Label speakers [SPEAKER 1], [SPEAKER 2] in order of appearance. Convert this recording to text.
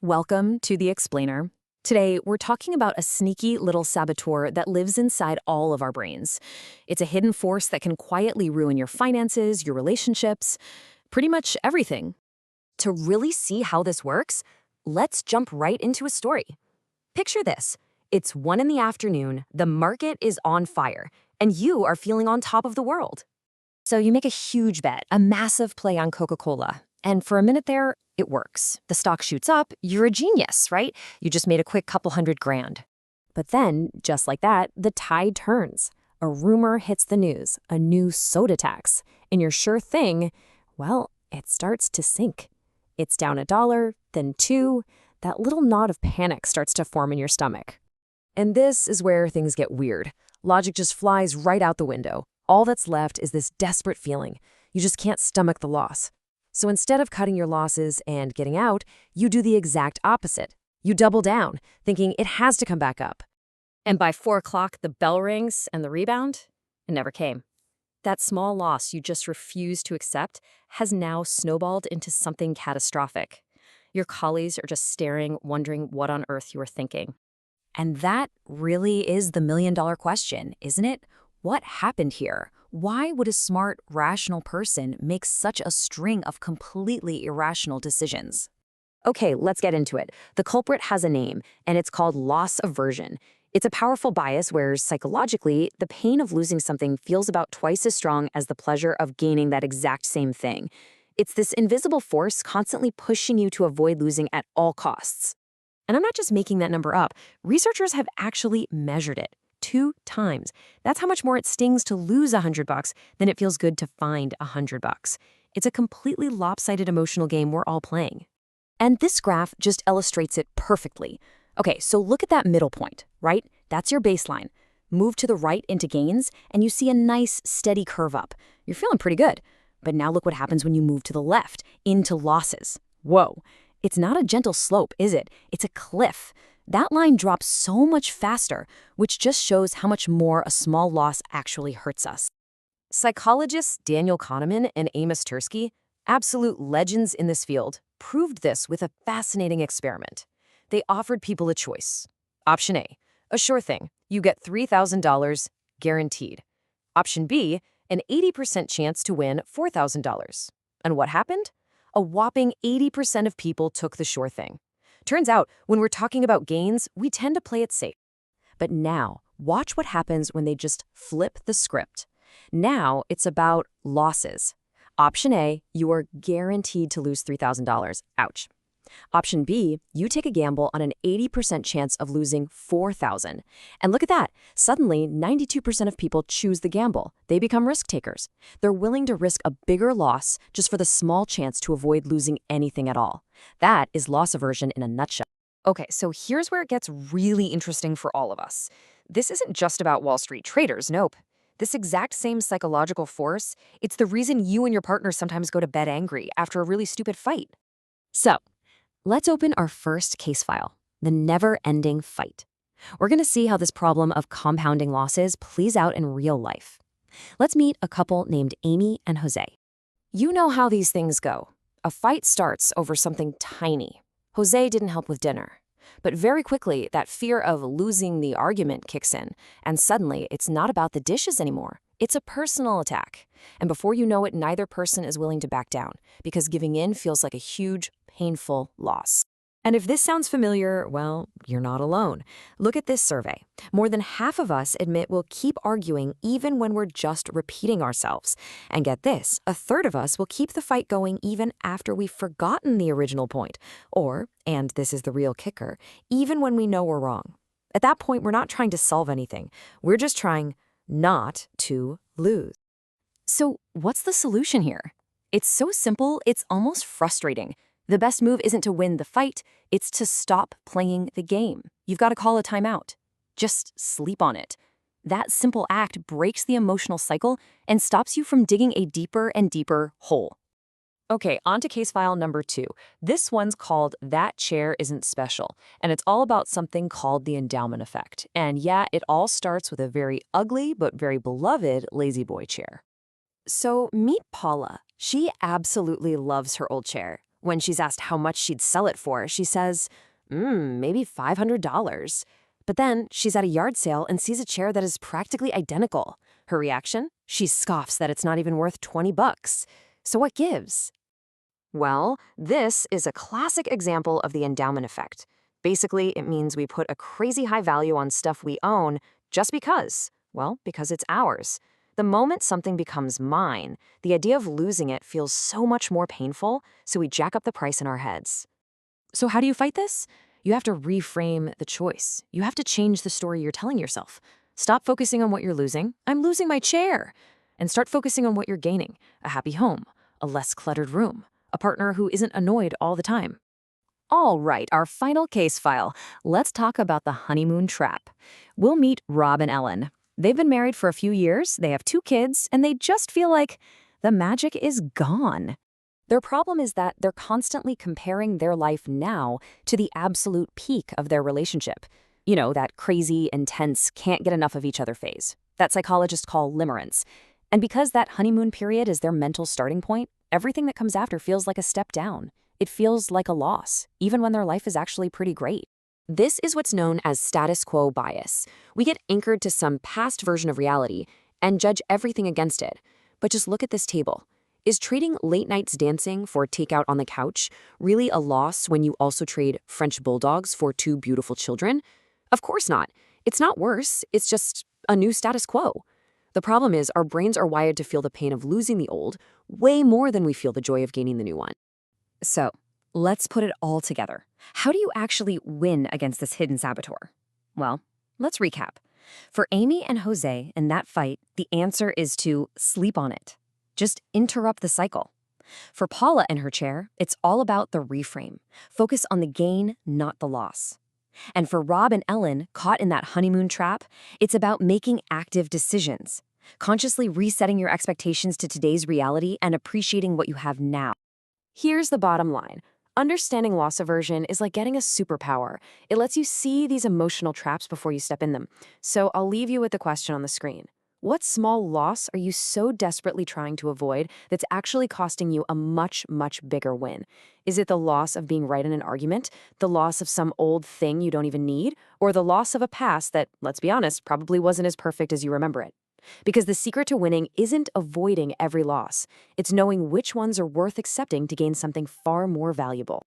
[SPEAKER 1] Welcome to The Explainer. Today, we're talking about a sneaky little saboteur that lives inside all of our brains. It's a hidden force that can quietly ruin your finances, your relationships, pretty much everything. To really see how this works, let's jump right into a story. Picture this. It's 1 in the afternoon, the market is on fire, and you are feeling on top of the world. So you make a huge bet, a massive play on Coca-Cola. And for a minute there, it works. The stock shoots up, you're a genius, right? You just made a quick couple $100,000. But then, just like that, the tide turns. A rumor hits the news, a new soda tax. And your sure thing, well, it starts to sink. It's down $1, then $2. That little knot of panic starts to form in your stomach. And this is where things get weird. Logic just flies right out the window. All that's left is this desperate feeling. You just can't stomach the loss. So instead of cutting your losses and getting out, you do the exact opposite. You double down, thinking it has to come back up. And by 4 o'clock, the bell rings and the rebound, it never came. That small loss you just refused to accept has now snowballed into something catastrophic. Your colleagues are just staring, wondering what on earth you were thinking. And that really is the million-dollar question, isn't it? What happened here? Why would a smart, rational person make such a string of completely irrational decisions? Okay, let's get into it. The culprit has a name, and it's called loss aversion. It's a powerful bias where, psychologically, the pain of losing something feels about twice as strong as the pleasure of gaining that exact same thing. It's this invisible force constantly pushing you to avoid losing at all costs. And I'm not just making that number up. Researchers have actually measured it 2 times. That's how much more it stings to lose $100 than it feels good to find $100. It's a completely lopsided emotional game we're all playing. And this graph just illustrates it perfectly. Okay, so look at that middle point, right? That's your baseline. Move to the right into gains, and you see a nice, steady curve up. You're feeling pretty good. But now look what happens when you move to the left, into losses. Whoa. It's not a gentle slope, is it? It's a cliff. That line drops so much faster, which just shows how much more a small loss actually hurts us. Psychologists Daniel Kahneman and Amos Tversky, absolute legends in this field, proved this with a fascinating experiment. They offered people a choice. Option A, a sure thing. You get $3,000 guaranteed. Option B, an 80% chance to win $4,000. And what happened? A whopping 80% of people took the sure thing. Turns out, when we're talking about gains, we tend to play it safe. But now, watch what happens when they just flip the script. Now, it's about losses. Option A, you are guaranteed to lose $3,000. Ouch. Option B, you take a gamble on an 80% chance of losing $4,000. And look at that. Suddenly, 92% of people choose the gamble. They become risk takers. They're willing to risk a bigger loss just for the small chance to avoid losing anything at all. That is loss aversion in a nutshell. Okay, so here's where it gets really interesting for all of us. This isn't just about Wall Street traders, nope. This exact same psychological force, it's the reason you and your partner sometimes go to bed angry after a really stupid fight. So, let's open our first case file, the never-ending fight. We're going to see how this problem of compounding losses plays out in real life. Let's meet a couple named Amy and Jose. You know how these things go. A fight starts over something tiny. Jose didn't help with dinner. But very quickly, that fear of losing the argument kicks in, and suddenly it's not about the dishes anymore. It's a personal attack. And before you know it, neither person is willing to back down, because giving in feels like a huge, painful loss. And if this sounds familiar, well, you're not alone. Look at this survey. More than half of us admit we'll keep arguing even when we're just repeating ourselves. And get this, a third of us will keep the fight going even after we've forgotten the original point. Or, and this is the real kicker, even when we know we're wrong. At that point, we're not trying to solve anything. We're just trying not to lose. So what's the solution here? It's so simple, it's almost frustrating. The best move isn't to win the fight, it's to stop playing the game. You've got to call a timeout. Just sleep on it. That simple act breaks the emotional cycle and stops you from digging a deeper and deeper hole. Okay, on to case file number 2. This one's called That Chair Isn't Special, and it's all about something called the endowment effect. And yeah, it all starts with a very ugly but very beloved lazy boy chair. So meet Paula. She absolutely loves her old chair. When she's asked how much she'd sell it for, she says, maybe $500. But then she's at a yard sale and sees a chair that is practically identical. Her reaction? She scoffs that it's not even worth 20 bucks. So what gives? Well, this is a classic example of the endowment effect. Basically, it means we put a crazy high value on stuff we own just because. Well, because it's ours. The moment something becomes mine, the idea of losing it feels so much more painful, so we jack up the price in our heads. So how do you fight this? You have to reframe the choice. You have to change the story you're telling yourself. Stop focusing on what you're losing. I'm losing my chair. And start focusing on what you're gaining. A happy home, a less cluttered room, a partner who isn't annoyed all the time. All right, our final case file. Let's talk about the honeymoon trap. We'll meet Rob and Ellen. They've been married for a few years, they have 2 kids, and they just feel like the magic is gone. Their problem is that they're constantly comparing their life now to the absolute peak of their relationship. You know, that crazy, intense, can't get enough of each other phase that psychologists call limerence. And because that honeymoon period is their mental starting point, everything that comes after feels like a step down. It feels like a loss, even when their life is actually pretty great. This is what's known as status quo bias. We get anchored to some past version of reality and judge everything against it. But just look at this table. Is trading late nights dancing for takeout on the couch really a loss when you also trade French bulldogs for 2 beautiful children? Of course not. It's not worse, it's just a new status quo. The problem is our brains are wired to feel the pain of losing the old way more than we feel the joy of gaining the new one. So, let's put it all together. How do you actually win against this hidden saboteur? Well, let's recap. For Amy and Jose in that fight, the answer is to sleep on it. Just interrupt the cycle. For Paula and her chair, it's all about the reframe. Focus on the gain, not the loss. And for Rob and Ellen, caught in that honeymoon trap, it's about making active decisions, consciously resetting your expectations to today's reality and appreciating what you have now. Here's the bottom line. Understanding loss aversion is like getting a superpower. It lets you see these emotional traps before you step in them. So I'll leave you with the question on the screen. What small loss are you so desperately trying to avoid that's actually costing you a much, much bigger win? Is it the loss of being right in an argument, the loss of some old thing you don't even need, or the loss of a past that, let's be honest, probably wasn't as perfect as you remember it? Because the secret to winning isn't avoiding every loss. It's knowing which ones are worth accepting to gain something far more valuable.